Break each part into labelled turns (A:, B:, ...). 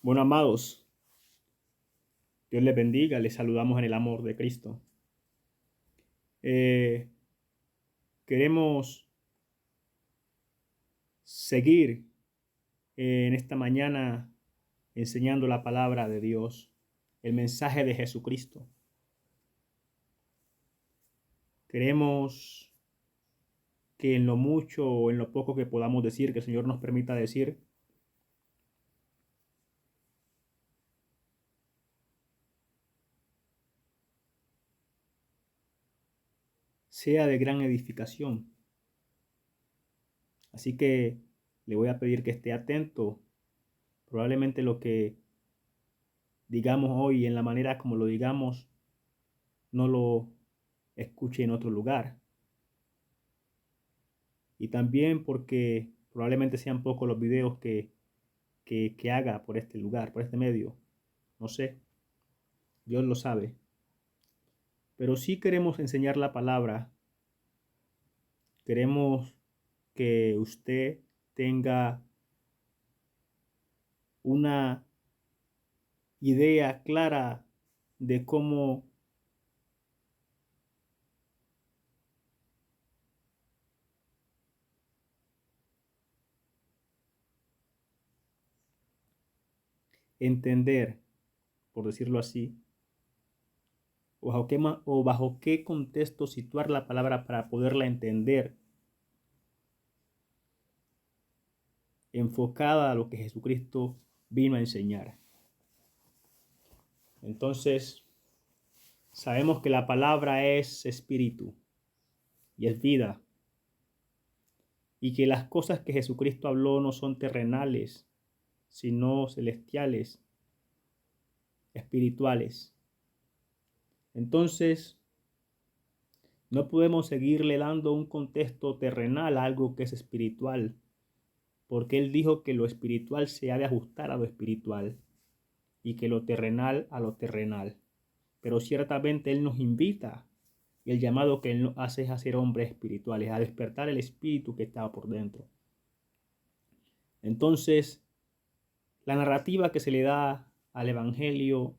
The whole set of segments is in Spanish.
A: Bueno, amados, Dios les bendiga, les saludamos en el amor de Cristo. Eh, Queremos seguir en esta mañana enseñando la palabra de Dios, el mensaje de Jesucristo. Queremos que en lo mucho o en lo poco que podamos decir, que el Señor nos permita decir, sea de gran edificación. Así que le voy a pedir que esté atento. Probablemente lo que digamos hoy, en la manera como lo digamos, no lo escuche en otro lugar. Y también porque probablemente sean pocos los videos que haga por este lugar, por este medio. No sé, Dios lo sabe. Pero sí queremos enseñar la palabra. Queremos que usted tenga una idea clara de cómo entender, por decirlo así, o bajo qué contexto situar la palabra para poderla entender, enfocada a lo que Jesucristo vino a enseñar. Entonces, sabemos que la palabra es espíritu y es vida, y que las cosas que Jesucristo habló no son terrenales, sino celestiales, espirituales. Entonces, no podemos seguirle dando un contexto terrenal a algo que es espiritual, porque Él dijo que lo espiritual se ha de ajustar a lo espiritual y que lo terrenal a lo terrenal. Pero ciertamente Él nos invita, y el llamado que Él nos hace es a ser hombres espirituales, a despertar el espíritu que estaba por dentro. Entonces, la narrativa que se le da al Evangelio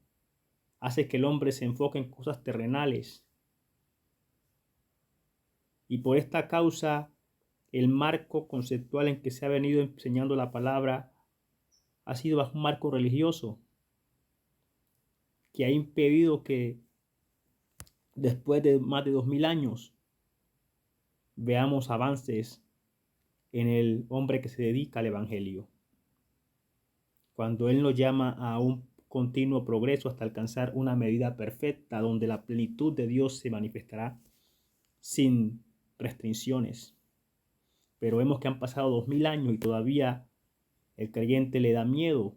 A: hace que el hombre se enfoque en cosas terrenales. Y por esta causa, el marco conceptual en que se ha venido enseñando la palabra ha sido bajo un marco religioso que ha impedido que después de más de 2000 años veamos avances en el hombre que se dedica al Evangelio. Cuando Él nos llama a un continuo progreso hasta alcanzar una medida perfecta donde la plenitud de Dios se manifestará sin restricciones. Pero vemos que han pasado 2000 años y todavía el creyente le da miedo.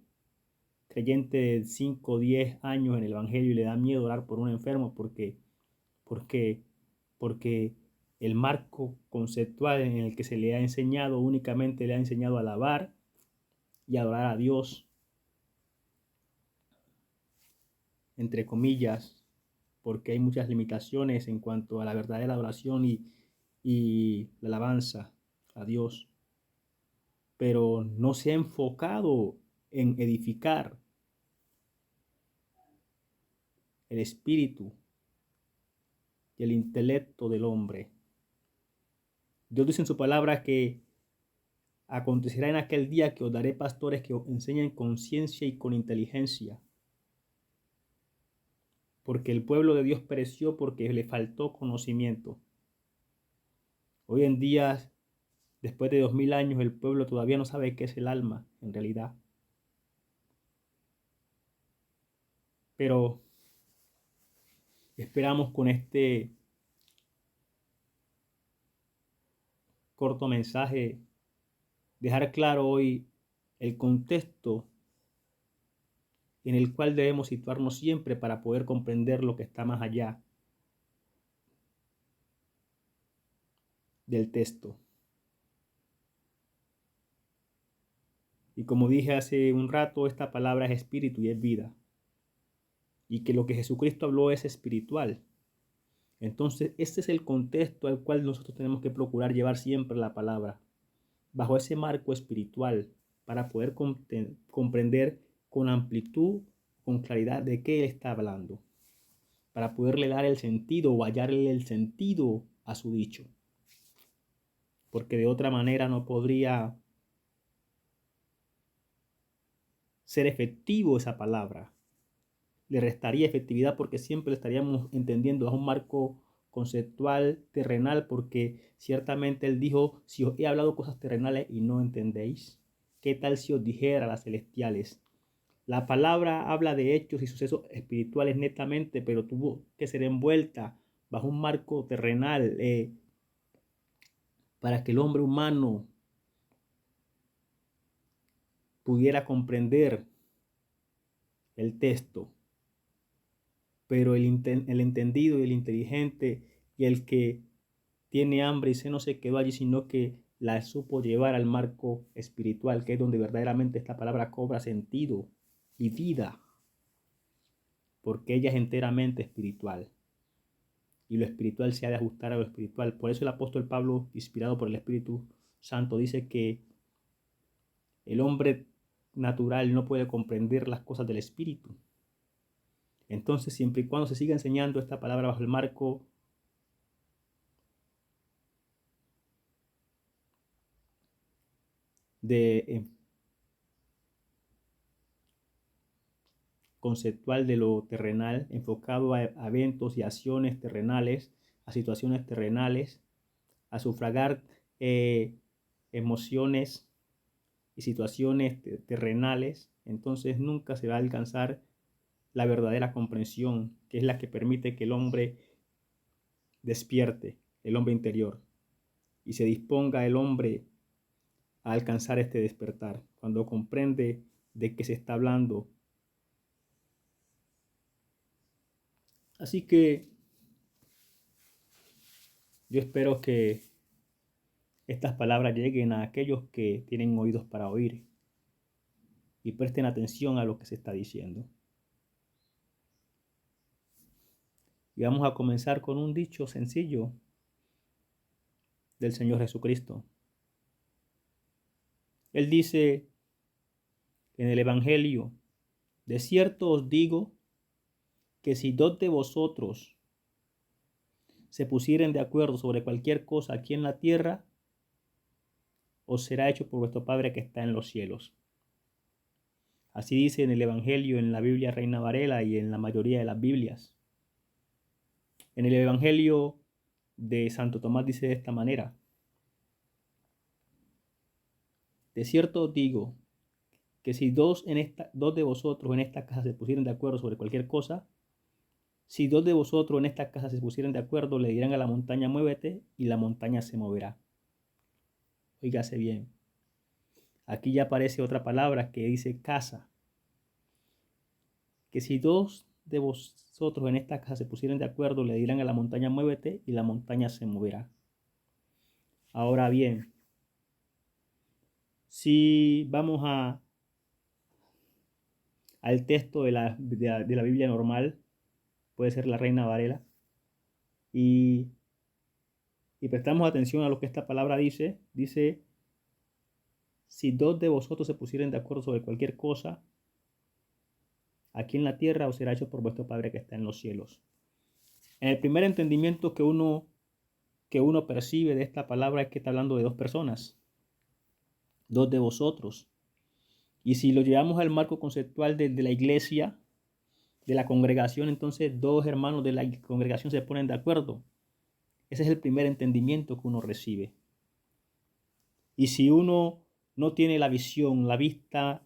A: Creyente de 5 o 10 años en el Evangelio y le da miedo orar por un enfermo porque, porque el marco conceptual en el que se le ha enseñado únicamente le ha enseñado a alabar y adorar a Dios, entre comillas, porque hay muchas limitaciones en cuanto a la verdadera adoración y la alabanza a Dios. Pero no se ha enfocado en edificar el espíritu y el intelecto del hombre. Dios dice en su palabra que acontecerá en aquel día que os daré pastores que os enseñen con ciencia y con inteligencia. Porque el pueblo de Dios pereció porque le faltó conocimiento. Hoy en día, después de 2000 años, el pueblo todavía no sabe qué es el alma, en realidad. Pero esperamos con este corto mensaje dejar claro hoy el contexto en el cual debemos situarnos siempre para poder comprender lo que está más allá del texto. Y como dije hace un rato, esta palabra es espíritu y es vida. Y que lo que Jesucristo habló es espiritual. Entonces, este es el contexto al cual nosotros tenemos que procurar llevar siempre la palabra, bajo ese marco espiritual, para poder comprender con amplitud, con claridad de qué él está hablando, para poderle dar el sentido o hallarle el sentido a su dicho. Porque de otra manera no podría ser efectivo esa palabra. Le restaría efectividad porque siempre estaríamos entendiendo a un marco conceptual terrenal, porque ciertamente él dijo: si os he hablado cosas terrenales y no entendéis, ¿qué tal si os dijera las celestiales? La palabra habla de hechos y sucesos espirituales netamente, pero tuvo que ser envuelta bajo un marco terrenal para que el hombre humano pudiera comprender el texto. Pero el entendido y el inteligente y el que tiene hambre y se no se quedó allí, sino que la supo llevar al marco espiritual, que es donde verdaderamente esta palabra cobra sentido y vida, porque ella es enteramente espiritual. Y lo espiritual se ha de ajustar a lo espiritual. Por eso el apóstol Pablo, inspirado por el Espíritu Santo, dice que el hombre natural no puede comprender las cosas del Espíritu. Entonces, siempre y cuando se siga enseñando esta palabra bajo el marco de conceptual de lo terrenal, enfocado a eventos y acciones terrenales, a situaciones terrenales, a sufragar emociones y situaciones terrenales, entonces nunca se va a alcanzar la verdadera comprensión, que es la que permite que el hombre despierte, el hombre interior, y se disponga el hombre a alcanzar este despertar, cuando comprende de qué se está hablando. Así que yo espero que estas palabras lleguen a aquellos que tienen oídos para oír y presten atención a lo que se está diciendo. Y vamos a comenzar con un dicho sencillo del Señor Jesucristo. Él dice en el Evangelio: de cierto os digo que si dos de vosotros se pusieren de acuerdo sobre cualquier cosa aquí en la tierra, os será hecho por vuestro Padre que está en los cielos. Así dice en el Evangelio, en la Biblia Reina Varela y en la mayoría de las Biblias. En el Evangelio de Santo Tomás dice de esta manera: de cierto os digo que si dos de vosotros en esta casa se pusieran de acuerdo sobre cualquier cosa, si dos de vosotros en esta casa se pusieran de acuerdo, le dirán a la montaña: muévete, y la montaña se moverá. Óigase bien. Aquí ya aparece otra palabra que dice casa. Que si dos de vosotros en esta casa se pusieran de acuerdo, le dirán a la montaña: muévete, y la montaña se moverá. Ahora bien, si vamos al texto de la Biblia normal, puede ser la Reina Varela, y prestamos atención a lo que esta palabra dice, si dos de vosotros se pusieren de acuerdo sobre cualquier cosa, aquí en la tierra os será hecho por vuestro Padre que está en los cielos. En el primer entendimiento que uno percibe de esta palabra es que está hablando de dos personas, dos de vosotros. Y si lo llevamos al marco conceptual de la iglesia, de la congregación, entonces dos hermanos de la congregación se ponen de acuerdo. Ese es el primer entendimiento que uno recibe. Y si uno no tiene la visión, la vista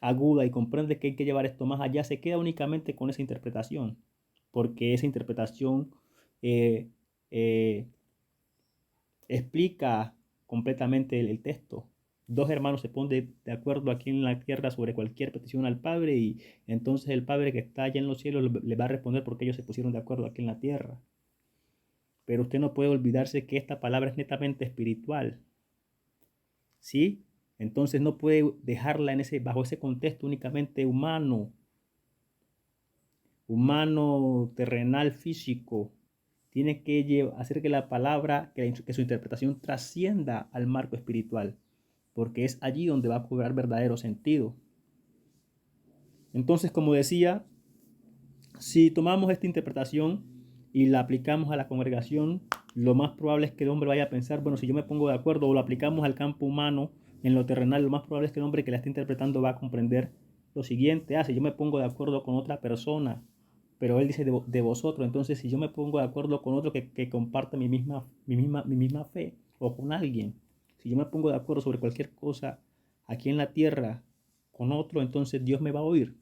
A: aguda y comprende que hay que llevar esto más allá, se queda únicamente con esa interpretación, porque esa interpretación explica completamente el texto. Dos hermanos se ponen de acuerdo aquí en la tierra sobre cualquier petición al Padre, y entonces el Padre que está allá en los cielos le va a responder porque ellos se pusieron de acuerdo aquí en la tierra. Pero usted no puede olvidarse que esta palabra es netamente espiritual, ¿sí? Entonces no puede dejarla bajo ese contexto únicamente humano, terrenal, físico. Tiene que hacer que la palabra, que su interpretación trascienda al marco espiritual, porque es allí donde va a cobrar verdadero sentido. Entonces, como decía, si tomamos esta interpretación y la aplicamos a la congregación, lo más probable es que el hombre vaya a pensar, bueno, si yo me pongo de acuerdo o lo aplicamos al campo humano, en lo terrenal, lo más probable es que el hombre que la está interpretando va a comprender lo siguiente: si yo me pongo de acuerdo con otra persona, pero él dice de vosotros, entonces si yo me pongo de acuerdo con otro que comparte mi misma fe, o con alguien, si yo me pongo de acuerdo sobre cualquier cosa aquí en la tierra con otro, entonces Dios me va a oír.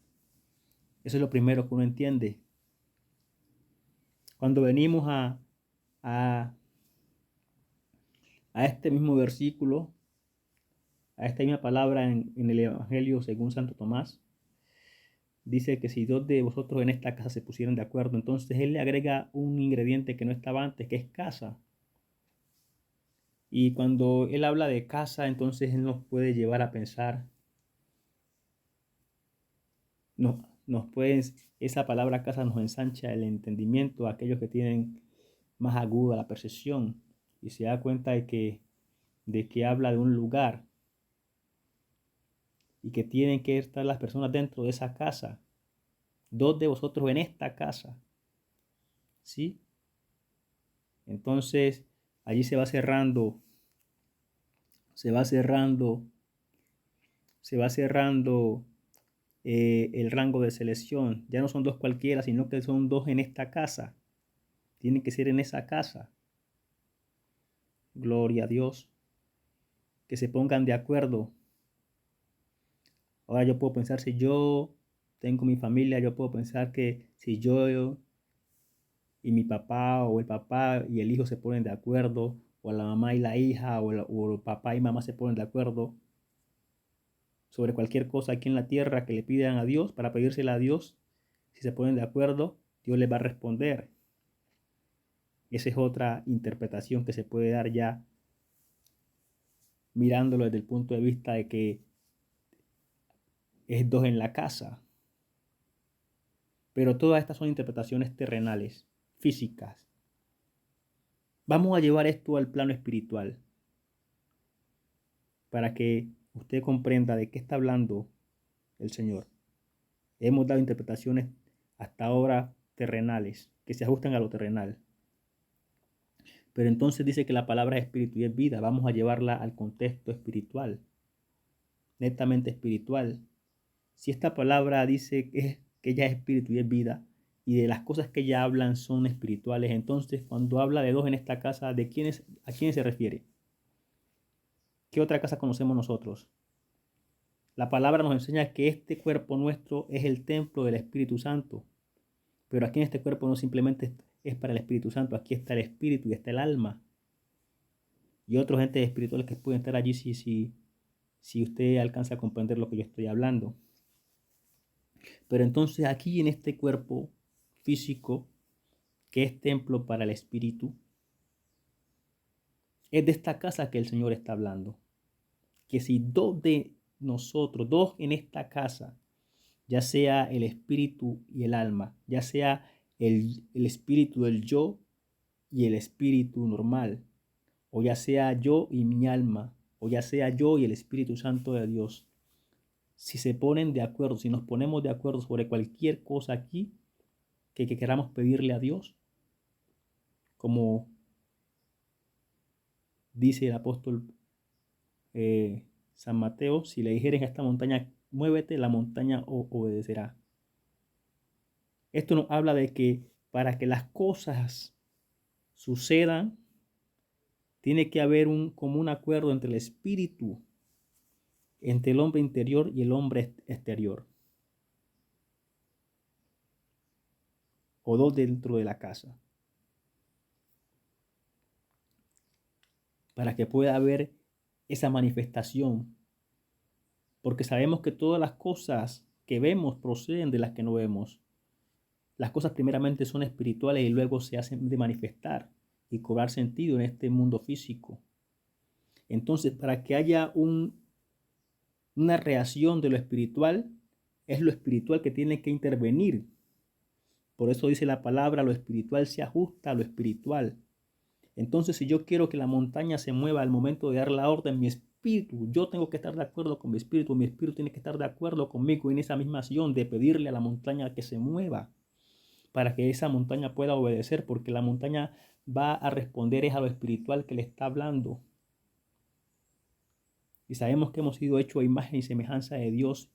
A: Eso es lo primero que uno entiende. Cuando venimos a, a este mismo versículo, a esta misma palabra en el Evangelio según Santo Tomás, dice que si dos de vosotros en esta casa se pusieran de acuerdo, entonces él le agrega un ingrediente que no estaba antes, que es casa. Y cuando él habla de casa, entonces él nos puede llevar a pensar, nos puede, esa palabra casa nos ensancha el entendimiento a aquellos que tienen más aguda la percepción y se da cuenta de que habla de un lugar y que tienen que estar las personas dentro de esa casa. Dos de vosotros en esta casa. ¿Sí? Entonces, allí se va cerrando, se va cerrando, se va cerrando el rango de selección. Ya no son dos cualquiera, sino que son dos en esta casa. Tienen que ser en esa casa. Gloria a Dios. Que se pongan de acuerdo. Ahora yo puedo pensar, si yo tengo mi familia, yo puedo pensar que si yo y mi papá o el papá y el hijo se ponen de acuerdo, o la mamá y la hija, o el papá y mamá se ponen de acuerdo sobre cualquier cosa aquí en la tierra que le pidan a Dios, para pedírsela a Dios, si se ponen de acuerdo, Dios les va a responder. Esa es otra interpretación que se puede dar ya mirándolo desde el punto de vista de que es dos en la casa. Pero todas estas son interpretaciones terrenales, físicas. Vamos a llevar esto al plano espiritual para que usted comprenda de qué está hablando el Señor. Hemos dado interpretaciones hasta ahora terrenales, que se ajustan a lo terrenal. Pero entonces dice que la palabra es espíritu y es vida. Vamos a llevarla al contexto espiritual, netamente espiritual. Si esta palabra dice que ella es espíritu y es vida, y de las cosas que ella hablan son espirituales, entonces cuando habla de dos en esta casa, ¿a quiénes se refiere? ¿Qué otra casa conocemos nosotros? La palabra nos enseña que este cuerpo nuestro es el templo del Espíritu Santo. Pero aquí en este cuerpo no simplemente es para el Espíritu Santo, aquí está el Espíritu y está el alma. Y otros entes espirituales que pueden estar allí si usted alcanza a comprender lo que yo estoy hablando. Pero entonces aquí en este cuerpo físico, que es templo para el Espíritu, es de esta casa que el Señor está hablando. Que si dos de nosotros, dos en esta casa, ya sea el espíritu y el alma, ya sea el espíritu del yo y el espíritu normal, o ya sea yo y mi alma, o ya sea yo y el Espíritu Santo de Dios, si se ponen de acuerdo, si nos ponemos de acuerdo sobre cualquier cosa aquí que queramos pedirle a Dios, como dice el apóstol San Mateo, si le dijeren a esta montaña, muévete, la montaña obedecerá. Esto nos habla de que para que las cosas sucedan, tiene que haber un común acuerdo entre el espíritu, entre el hombre interior y el hombre exterior, o dos dentro de la casa, para que pueda haber esa manifestación, porque sabemos que todas las cosas que vemos proceden de las que no vemos. Las cosas primeramente son espirituales y luego se hacen de manifestar y cobrar sentido en este mundo físico. Entonces, para que haya una reacción de lo espiritual, es lo espiritual que tiene que intervenir. Por eso dice la palabra, lo espiritual se ajusta a lo espiritual. Entonces, si yo quiero que la montaña se mueva al momento de dar la orden, espíritu, yo tengo que estar de acuerdo con mi espíritu tiene que estar de acuerdo conmigo en esa misma acción de pedirle a la montaña que se mueva para que esa montaña pueda obedecer, porque la montaña va a responder es a lo espiritual que le está hablando. Y sabemos que hemos sido hechos a imagen y semejanza de Dios.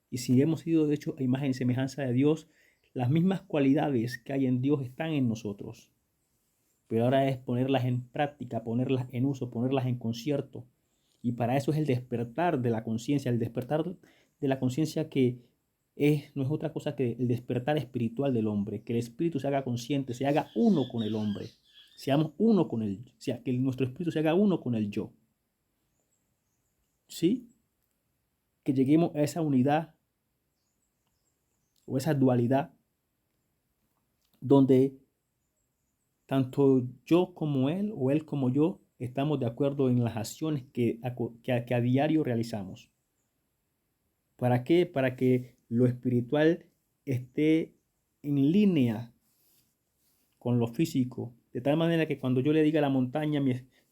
A: Y si hemos sido hechos a imagen y semejanza de Dios, las mismas cualidades que hay en Dios están en nosotros. Pero ahora es ponerlas en práctica, ponerlas en uso, ponerlas en concierto. Y para eso es el despertar de la conciencia, el despertar de la conciencia que no es otra cosa que el despertar espiritual del hombre, que el espíritu se haga consciente, se haga uno con el hombre, seamos uno con él, o sea, que nuestro espíritu se haga uno con el yo. ¿Sí? Que lleguemos a esa unidad o esa dualidad donde tanto yo como él o él como yo estamos de acuerdo en las acciones que a diario realizamos. ¿Para qué? Para que lo espiritual esté en línea con lo físico, de tal manera que cuando yo le diga a la montaña,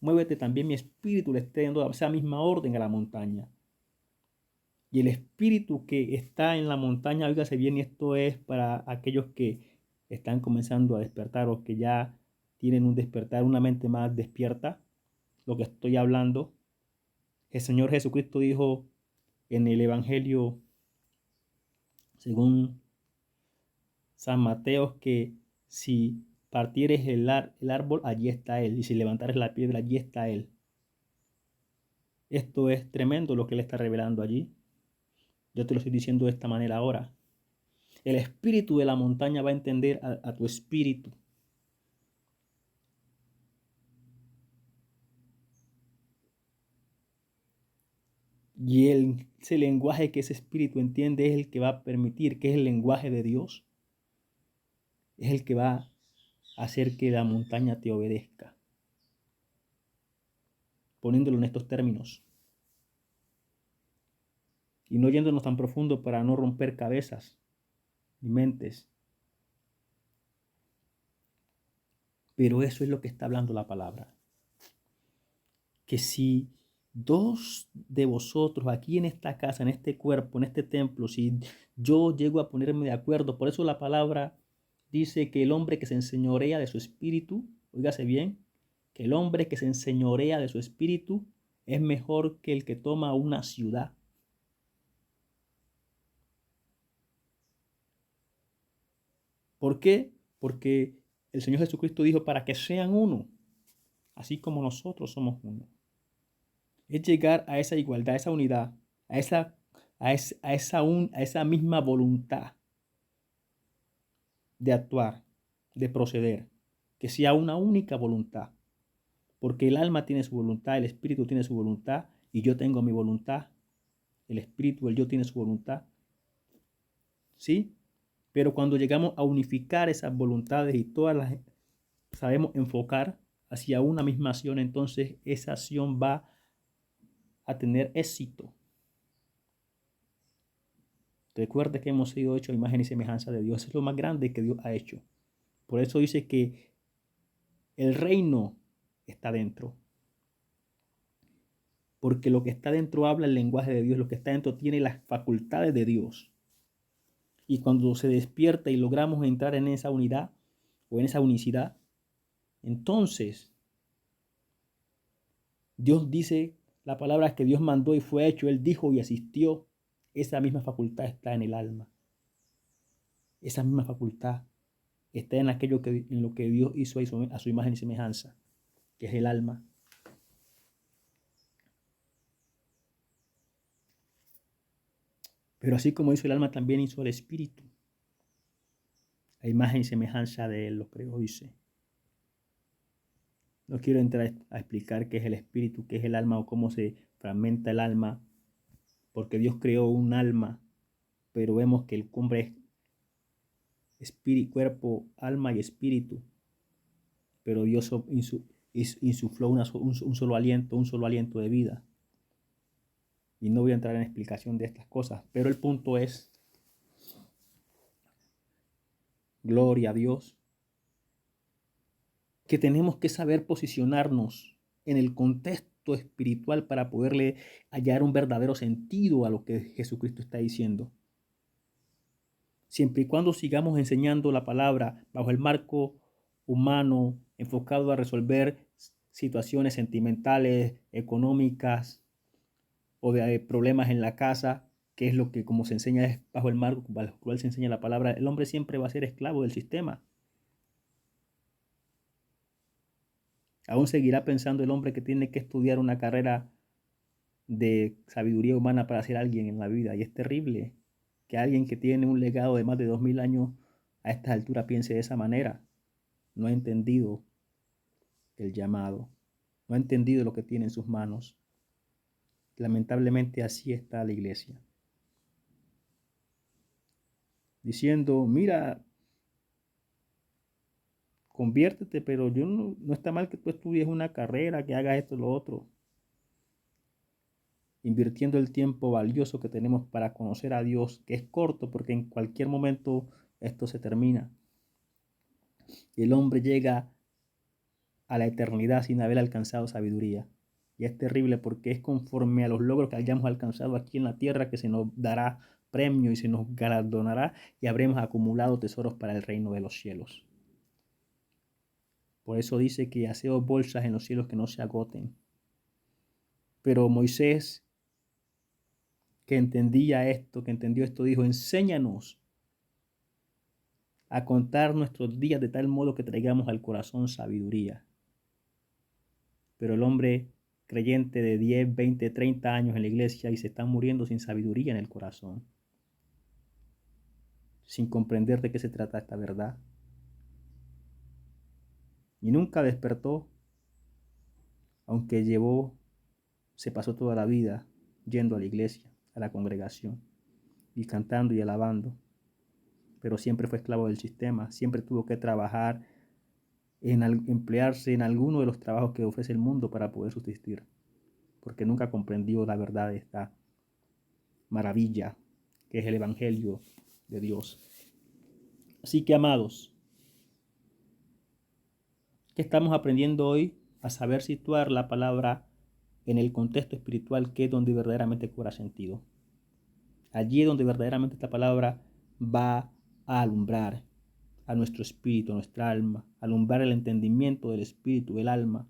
A: muévete, también mi espíritu le esté dando esa misma orden a la montaña. Y el espíritu que está en la montaña, óigase bien, y esto es para aquellos que están comenzando a despertar o que ya tienen un despertar, una mente más despierta, lo que estoy hablando. El Señor Jesucristo dijo en el Evangelio según San Mateo que si partieres el árbol, allí está Él, y si levantares la piedra, allí está Él. Esto es tremendo lo que Él está revelando allí. Yo te lo estoy diciendo de esta manera ahora. El espíritu de la montaña va a entender a tu espíritu. Y ese lenguaje que ese espíritu entiende es el que va a permitir, que es el lenguaje de Dios, es el que va a hacer que la montaña te obedezca. Poniéndolo en estos términos. Y no yéndonos tan profundo para no romper cabezas y mentes. Pero eso es lo que está hablando la palabra. Que si dos de vosotros aquí en esta casa, en este cuerpo, en este templo, si yo llego a ponerme de acuerdo, por eso la palabra dice que el hombre que se enseñorea de su espíritu, óigase bien, que el hombre que se enseñorea de su espíritu es mejor que el que toma una ciudad. ¿Por qué? Porque el Señor Jesucristo dijo para que sean uno, así como nosotros somos uno. Es llegar a esa igualdad, a esa unidad, a esa misma voluntad de actuar, de proceder, que sea una única voluntad. Porque el alma tiene su voluntad, el espíritu tiene su voluntad y yo tengo mi voluntad. El espíritu, el yo tiene su voluntad. ¿Sí? Pero cuando llegamos a unificar esas voluntades y todas las sabemos enfocar hacia una misma acción, entonces esa acción va a tener éxito. Recuerde que hemos sido hechos a imagen y semejanza de Dios. Es lo más grande que Dios ha hecho. Por eso dice que el reino está dentro. Porque lo que está dentro habla el lenguaje de Dios. Lo que está dentro tiene las facultades de Dios. Y cuando se despierta y logramos entrar en esa unidad o en esa unicidad, entonces Dios dice, la palabra que Dios mandó y fue hecho, Él dijo y asistió. Esa misma facultad está en el alma. Esa misma facultad está en en lo que Dios hizo a su imagen y semejanza, que es el alma. Pero así como hizo el alma, también hizo el espíritu. A imagen y semejanza de Él lo creó, dice. No quiero entrar a explicar qué es el espíritu, qué es el alma o cómo se fragmenta el alma, porque Dios creó un alma, pero vemos que el hombre es espíritu, cuerpo, alma y espíritu. Pero Dios insufló un solo aliento de vida. Y no voy a entrar en explicación de estas cosas, pero el punto es, gloria a Dios, que tenemos que saber posicionarnos en el contexto contexto espiritual para poderle hallar un verdadero sentido a lo que Jesucristo está diciendo. Siempre y cuando sigamos enseñando la palabra bajo el marco humano, enfocado a resolver situaciones sentimentales, económicas o de problemas en la casa, que es lo que como se enseña es bajo el marco bajo el cual se enseña la palabra, el hombre siempre va a ser esclavo del sistema. Aún seguirá pensando el hombre que tiene que estudiar una carrera de sabiduría humana para ser alguien en la vida. Y es terrible que alguien que tiene un legado de más de 2000 años a esta altura piense de esa manera. No ha entendido el llamado, no ha entendido lo que tiene en sus manos. Lamentablemente así está la iglesia. Diciendo, mira, conviértete, pero no está mal que tú estudies una carrera, que hagas esto y lo otro. Invirtiendo el tiempo valioso que tenemos para conocer a Dios, que es corto porque en cualquier momento esto se termina. Y el hombre llega a la eternidad sin haber alcanzado sabiduría. Y es terrible porque es conforme a los logros que hayamos alcanzado aquí en la tierra que se nos dará premio y se nos galardonará y habremos acumulado tesoros para el reino de los cielos. Por eso dice que haced bolsas en los cielos que no se agoten. Pero Moisés, que entendió esto, dijo, enséñanos a contar nuestros días de tal modo que traigamos al corazón sabiduría. Pero el hombre creyente de 10, 20, 30 años en la iglesia y se está muriendo sin sabiduría en el corazón, sin comprender de qué se trata esta verdad. Y nunca despertó, aunque se pasó toda la vida yendo a la iglesia, a la congregación, y cantando y alabando. Pero siempre fue esclavo del sistema, siempre tuvo que trabajar, emplearse en alguno de los trabajos que ofrece el mundo para poder subsistir, porque nunca comprendió la verdad de esta maravilla que es el Evangelio de Dios. Así que, amados, ¿qué estamos aprendiendo hoy? A saber situar la palabra en el contexto espiritual, que es donde verdaderamente cobra sentido. Allí es donde verdaderamente esta palabra va a alumbrar a nuestro espíritu, a nuestra alma, alumbrar el entendimiento del espíritu, del alma,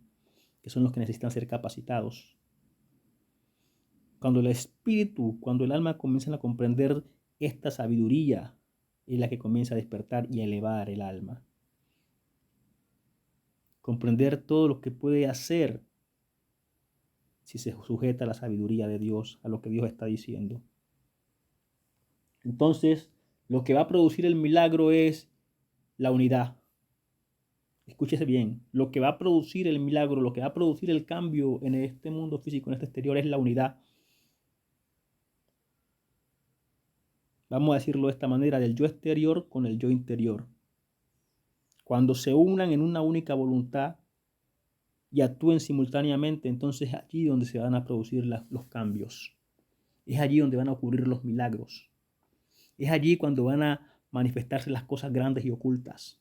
A: que son los que necesitan ser capacitados. Cuando el alma comienza a comprender esta sabiduría, es la que comienza a despertar y a elevar el alma. Comprender todo lo que puede hacer si se sujeta a la sabiduría de Dios, a lo que Dios está diciendo. Entonces, lo que va a producir el milagro es la unidad. Escúchese bien, lo que va a producir el milagro, lo que va a producir el cambio en este mundo físico, en este exterior, es la unidad. Vamos a decirlo de esta manera, del yo exterior con el yo interior. Cuando se unan en una única voluntad y actúen simultáneamente, entonces es allí donde se van a producir los cambios. Es allí donde van a ocurrir los milagros. Es allí cuando van a manifestarse las cosas grandes y ocultas.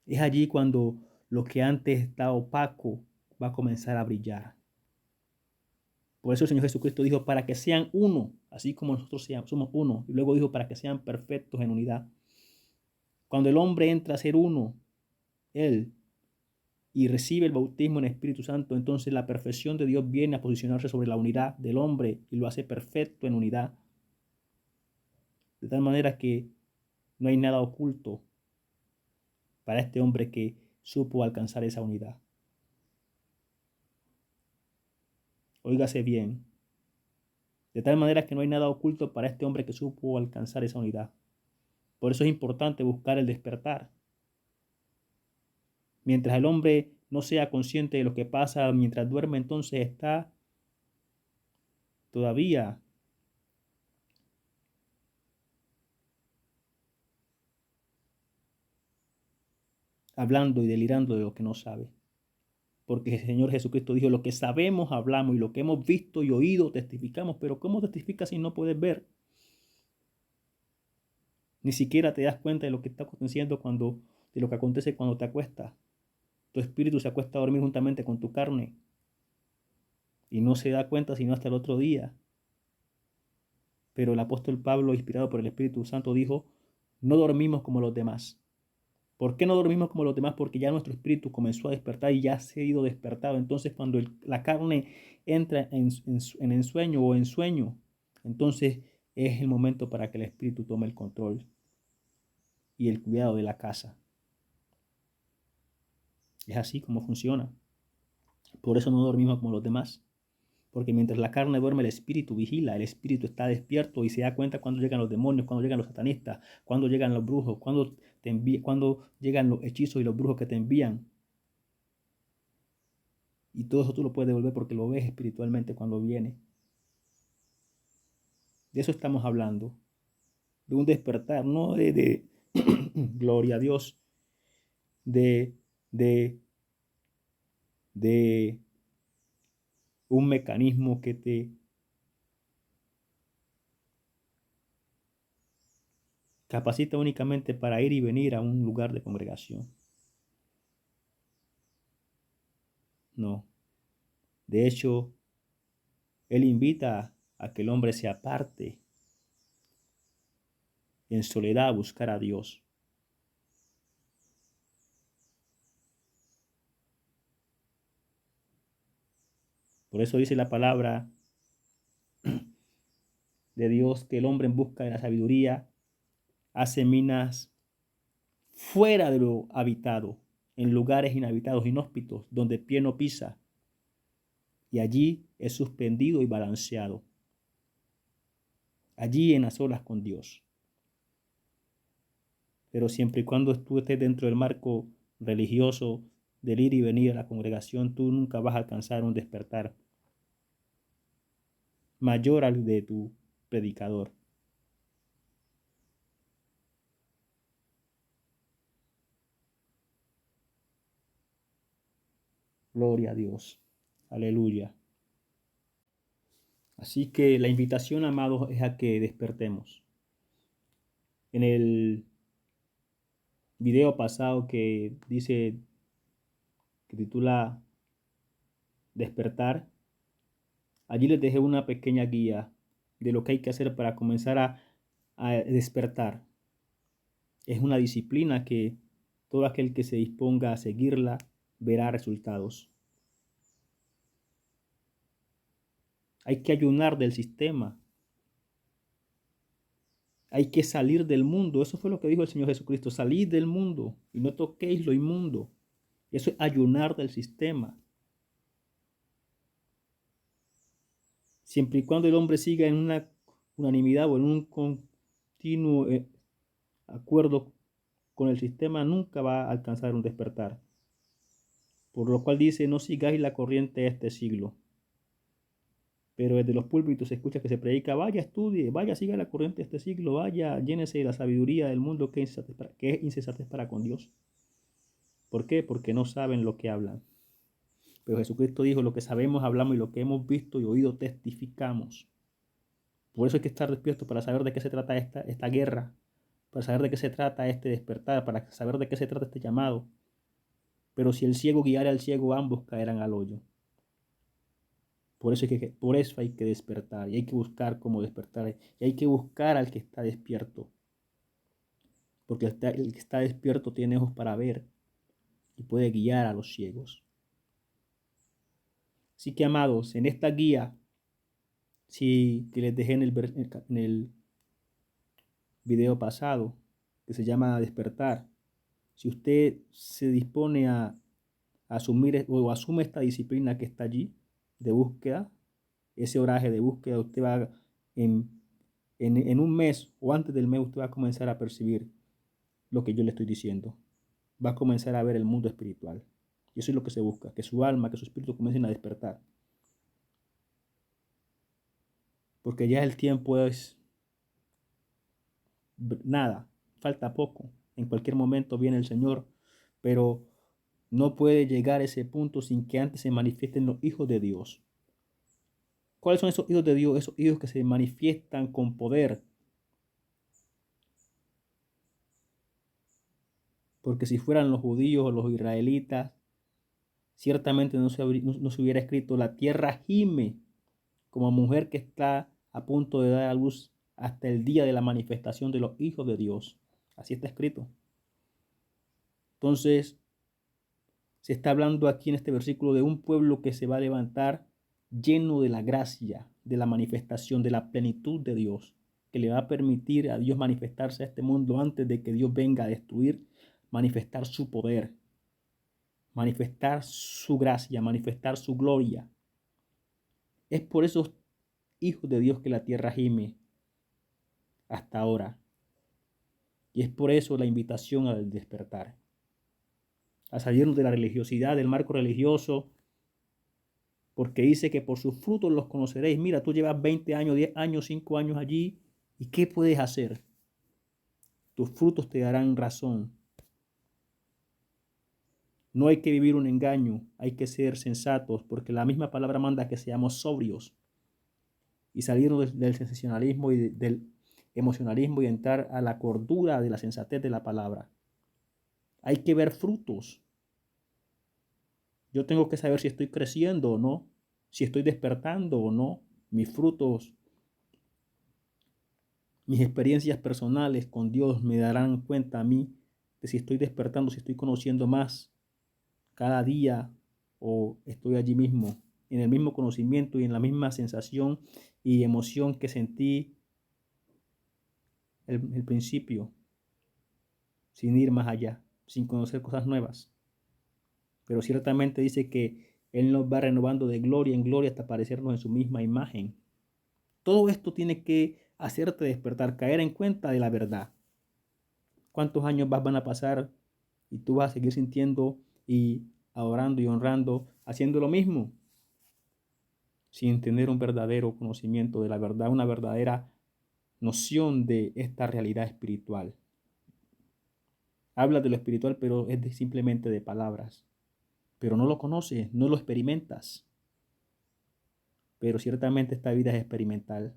A: Es allí cuando lo que antes estaba opaco va a comenzar a brillar. Por eso el Señor Jesucristo dijo, para que sean uno, así como nosotros somos uno. Y luego dijo, para que sean perfectos en unidad. Cuando el hombre entra a ser uno, él, y recibe el bautismo en el Espíritu Santo, entonces la perfección de Dios viene a posicionarse sobre la unidad del hombre y lo hace perfecto en unidad. De tal manera que no hay nada oculto para este hombre que supo alcanzar esa unidad. Óigase bien. De tal manera que no hay nada oculto para este hombre que supo alcanzar esa unidad. Por eso es importante buscar el despertar. Mientras el hombre no sea consciente de lo que pasa mientras duerme, entonces está todavía hablando y delirando de lo que no sabe. Porque el Señor Jesucristo dijo, lo que sabemos hablamos y lo que hemos visto y oído testificamos. Pero ¿cómo testificas si no puedes ver? Ni siquiera te das cuenta de lo que está aconteciendo de lo que acontece cuando te acuestas. Tu espíritu se acuesta a dormir juntamente con tu carne y no se da cuenta sino hasta el otro día. Pero el apóstol Pablo, inspirado por el Espíritu Santo, dijo, no dormimos como los demás. ¿Por qué no dormimos como los demás? Porque ya nuestro espíritu comenzó a despertar y ya se ha ido despertado. Entonces, cuando la carne entra en ensueño o en sueño, entonces es el momento para que el espíritu tome el control y el cuidado de la casa. Es así como funciona. Por eso no dormimos como los demás. Porque mientras la carne duerme, el espíritu vigila, el espíritu está despierto y se da cuenta cuando llegan los demonios, cuando llegan los satanistas, cuando llegan los brujos, cuando llegan los hechizos y los brujos que te envían. Y todo eso tú lo puedes devolver porque lo ves espiritualmente cuando viene. De eso estamos hablando. De un despertar, no de gloria a Dios, de, de, de un mecanismo que te capacita únicamente para ir y venir a un lugar de congregación. No. De hecho, Él invita a que el hombre se aparte en soledad a buscar a Dios. Por eso dice la palabra de Dios que el hombre en busca de la sabiduría hace minas fuera de lo habitado, en lugares inhabitados, inhóspitos, donde pie no pisa, y allí es suspendido y balanceado, allí en las olas con Dios. Pero siempre y cuando tú estés dentro del marco religioso del ir y venir a la congregación, tú nunca vas a alcanzar un despertar mayor al de tu predicador. Gloria a Dios. Aleluya. Así que la invitación, amados, es a que despertemos. En el video pasado que dice, que titula Despertar, allí les dejé una pequeña guía de lo que hay que hacer para comenzar a despertar. Es una disciplina que todo aquel que se disponga a seguirla verá resultados. Hay que ayunar del sistema. Hay que salir del mundo. Eso fue lo que dijo el Señor Jesucristo. Salid del mundo y no toquéis lo inmundo. Eso es ayunar del sistema. Siempre y cuando el hombre siga en una unanimidad o en un continuo acuerdo con el sistema, nunca va a alcanzar un despertar. Por lo cual dice, no sigáis la corriente de este siglo. Pero desde los púlpitos se escucha que se predica, vaya, estudie, vaya, siga la corriente de este siglo, vaya, llénese de la sabiduría del mundo que es insensatez para con Dios. ¿Por qué? Porque no saben lo que hablan. Pero Jesucristo dijo, lo que sabemos hablamos y lo que hemos visto y oído testificamos. Por eso hay que estar despierto para saber de qué se trata esta guerra, para saber de qué se trata este despertar, para saber de qué se trata este llamado. Pero si el ciego guiara al ciego, ambos caerán al hoyo. Por eso hay que despertar y hay que buscar cómo despertar y hay que buscar al que está despierto. Porque el que está despierto tiene ojos para ver y puede guiar a los ciegos. Así que, amados, en esta guía, sí, que les dejé en el video pasado, que se llama Despertar, si usted se dispone a asumir o asume esta disciplina que está allí de búsqueda, ese oraje de búsqueda, usted va en un mes o antes del mes, usted va a comenzar a percibir lo que yo le estoy diciendo. Va a comenzar a ver el mundo espiritual. Y eso es lo que se busca, que su alma, que su espíritu comiencen a despertar. Porque ya el tiempo es nada, falta poco. En cualquier momento viene el Señor, pero no puede llegar a ese punto sin que antes se manifiesten los hijos de Dios. ¿Cuáles son esos hijos de Dios? Esos hijos que se manifiestan con poder. Porque si fueran los judíos o los israelitas, ciertamente no se hubiera escrito: la tierra gime como mujer que está a punto de dar a luz hasta el día de la manifestación de los hijos de Dios. Así está escrito. Entonces, se está hablando aquí en este versículo de un pueblo que se va a levantar lleno de la gracia, de la manifestación, de la plenitud de Dios, que le va a permitir a Dios manifestarse a este mundo antes de que Dios venga a destruir, manifestar su poder, manifestar su gracia, manifestar su gloria. Es por esos hijos de Dios que la tierra gime hasta ahora. Y es por eso la invitación al despertar, a salirnos de la religiosidad, del marco religioso, porque dice que por sus frutos los conoceréis. Mira, tú llevas 20 años, 10 años, 5 años allí, ¿y qué puedes hacer? Tus frutos te darán razón. No hay que vivir un engaño, hay que ser sensatos, porque la misma palabra manda que seamos sobrios y salirnos del sensacionalismo y del emocionalismo y entrar a la cordura de la sensatez de la palabra. Hay que ver frutos. Yo tengo que saber si estoy creciendo o no, si estoy despertando o no, mis frutos, mis experiencias personales con Dios me darán cuenta a mí de si estoy despertando, si estoy conociendo más cada día o estoy allí mismo, en el mismo conocimiento y en la misma sensación y emoción que sentí el principio, sin ir más allá, sin conocer cosas nuevas. Pero ciertamente dice que Él nos va renovando de gloria en gloria hasta parecernos en su misma imagen. Todo esto tiene que hacerte despertar, caer en cuenta de la verdad. ¿Cuántos años van a pasar y tú vas a seguir sintiendo y adorando y honrando, haciendo lo mismo, sin tener un verdadero conocimiento de la verdad, una verdadera noción de esta realidad espiritual? Hablas de lo espiritual, pero es simplemente de palabras. Pero no lo conoces, no lo experimentas. Pero ciertamente esta vida es experimental.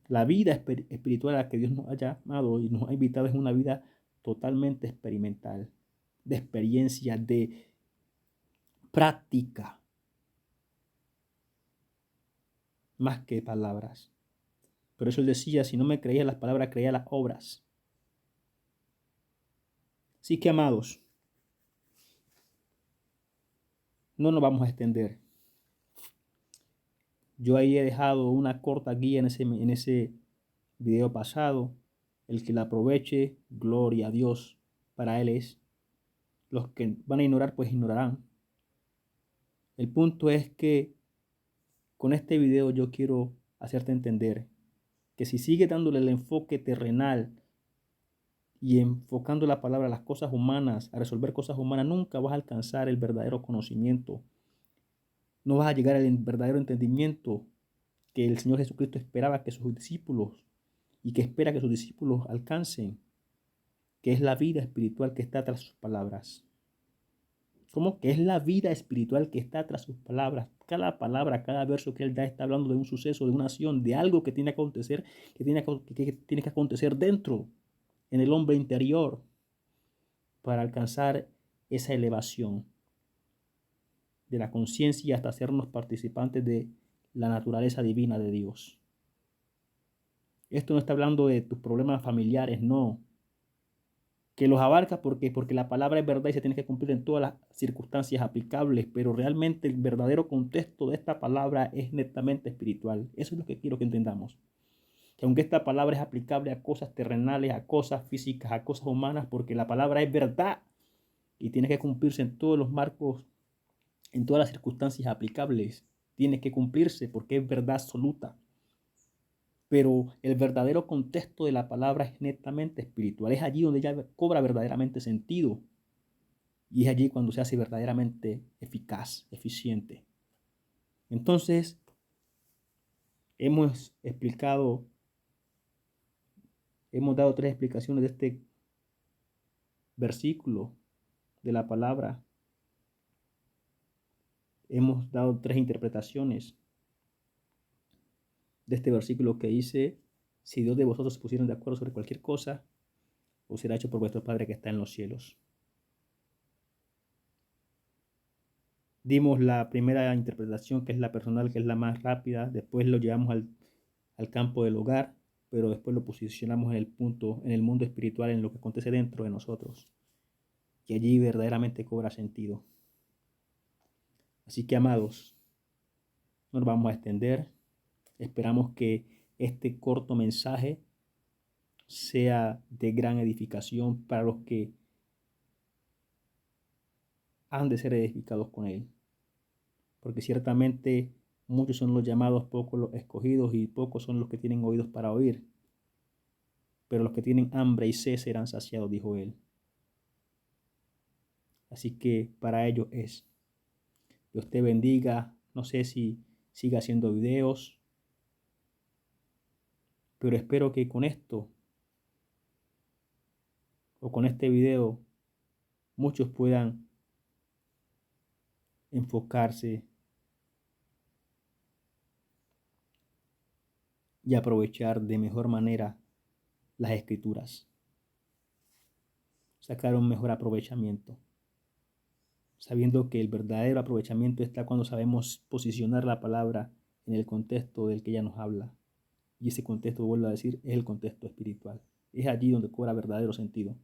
A: La vida espiritual a la que Dios nos ha llamado y nos ha invitado es una vida totalmente experimental, de experiencia, de práctica, más que palabras. Por eso Él decía: si no me creías las palabras, creía las obras. Así que, amados, no nos vamos a extender. Yo ahí he dejado una corta guía en ese video pasado. El que la aproveche, gloria a Dios, para Él es. Los que van a ignorar, pues ignorarán. El punto es que con este video yo quiero hacerte entender que si sigues dándole el enfoque terrenal y enfocando la palabra a las cosas humanas, a resolver cosas humanas, nunca vas a alcanzar el verdadero conocimiento. No vas a llegar al verdadero entendimiento que el Señor Jesucristo esperaba que sus discípulos y que espera que sus discípulos alcancen, que es la vida espiritual que está tras sus palabras. ¿Cómo? Que es la vida espiritual que está tras sus palabras. Cada palabra, cada verso que Él da está hablando de un suceso, de una acción, de algo que tiene que acontecer, que tiene que acontecer dentro, en el hombre interior, para alcanzar esa elevación de la conciencia hasta hacernos participantes de la naturaleza divina de Dios. Esto no está hablando de tus problemas familiares, no. Que los abarca porque la palabra es verdad y se tiene que cumplir en todas las circunstancias aplicables, pero realmente el verdadero contexto de esta palabra es netamente espiritual. Eso es lo que quiero que entendamos. Que aunque esta palabra es aplicable a cosas terrenales, a cosas físicas, a cosas humanas, porque la palabra es verdad y tiene que cumplirse en todos los marcos, en todas las circunstancias aplicables. Tiene que cumplirse porque es verdad absoluta. Pero el verdadero contexto de la palabra es netamente espiritual. Es allí donde ella cobra verdaderamente sentido. Y es allí cuando se hace verdaderamente eficaz, eficiente. Entonces, hemos dado 3 explicaciones de este versículo de la palabra. Hemos dado 3 interpretaciones de este versículo que dice: si Dios de vosotros se pusieron de acuerdo sobre cualquier cosa, os será hecho por vuestro Padre que está en los cielos. Dimos la primera interpretación, que es la personal, que es la más rápida. Después lo llevamos al campo del hogar, pero después lo posicionamos en el punto, en el mundo espiritual, en lo que acontece dentro de nosotros. Y allí verdaderamente cobra sentido. Así que, amados, no nos vamos a extender. Esperamos que este corto mensaje sea de gran edificación para los que han de ser edificados con él. Porque ciertamente muchos son los llamados, pocos los escogidos y pocos son los que tienen oídos para oír. Pero los que tienen hambre y sed serán saciados, dijo él. Así que para ellos es. Dios te bendiga. No sé si siga haciendo videos, pero espero que con esto o con este video muchos puedan enfocarse y aprovechar de mejor manera las escrituras, sacar un mejor aprovechamiento, sabiendo que el verdadero aprovechamiento está cuando sabemos posicionar la palabra en el contexto del que ella nos habla. Y ese contexto, vuelvo a decir, es el contexto espiritual. Es allí donde cobra verdadero sentido.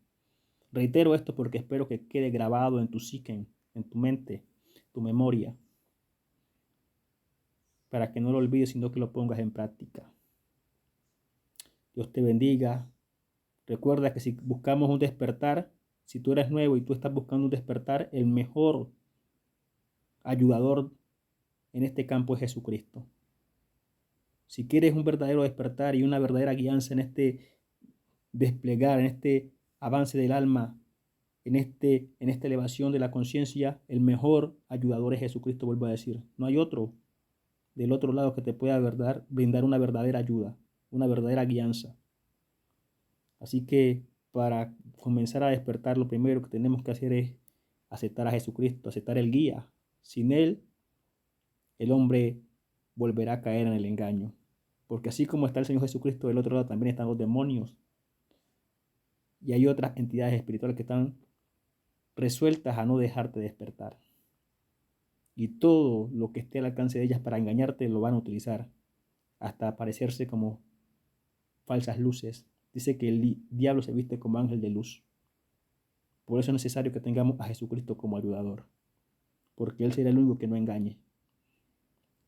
A: Reitero esto porque espero que quede grabado en tu psique, en tu mente, tu memoria, para que no lo olvides, sino que lo pongas en práctica. Dios te bendiga. Recuerda que si buscamos un despertar, si tú eres nuevo y tú estás buscando un despertar, el mejor ayudador en este campo es Jesucristo. Si quieres un verdadero despertar y una verdadera guianza en este desplegar, en este avance del alma, en esta elevación de la conciencia, el mejor ayudador es Jesucristo, vuelvo a decir. No hay otro del otro lado que te pueda brindar una verdadera ayuda, una verdadera guianza. Así que para comenzar a despertar, lo primero que tenemos que hacer es aceptar a Jesucristo, aceptar el guía. Sin Él, el hombre volverá a caer en el engaño. Porque así como está el Señor Jesucristo, del otro lado también están los demonios. Y hay otras entidades espirituales que están resueltas a no dejarte despertar. Y todo lo que esté al alcance de ellas para engañarte lo van a utilizar hasta aparecerse como falsas luces. Dice que el diablo se viste como ángel de luz. Por eso es necesario que tengamos a Jesucristo como ayudador, porque Él será el único que no engañe.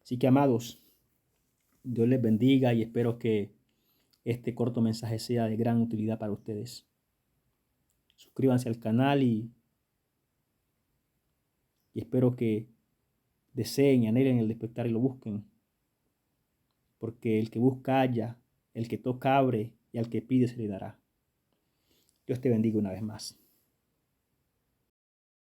A: Así que, amados, Dios les bendiga y espero que este corto mensaje sea de gran utilidad para ustedes. Suscríbanse al canal y espero que deseen y anhelen el despertar y lo busquen, porque el que busca halla, el que toca abre y al que pide se le dará. Dios te bendiga una vez más.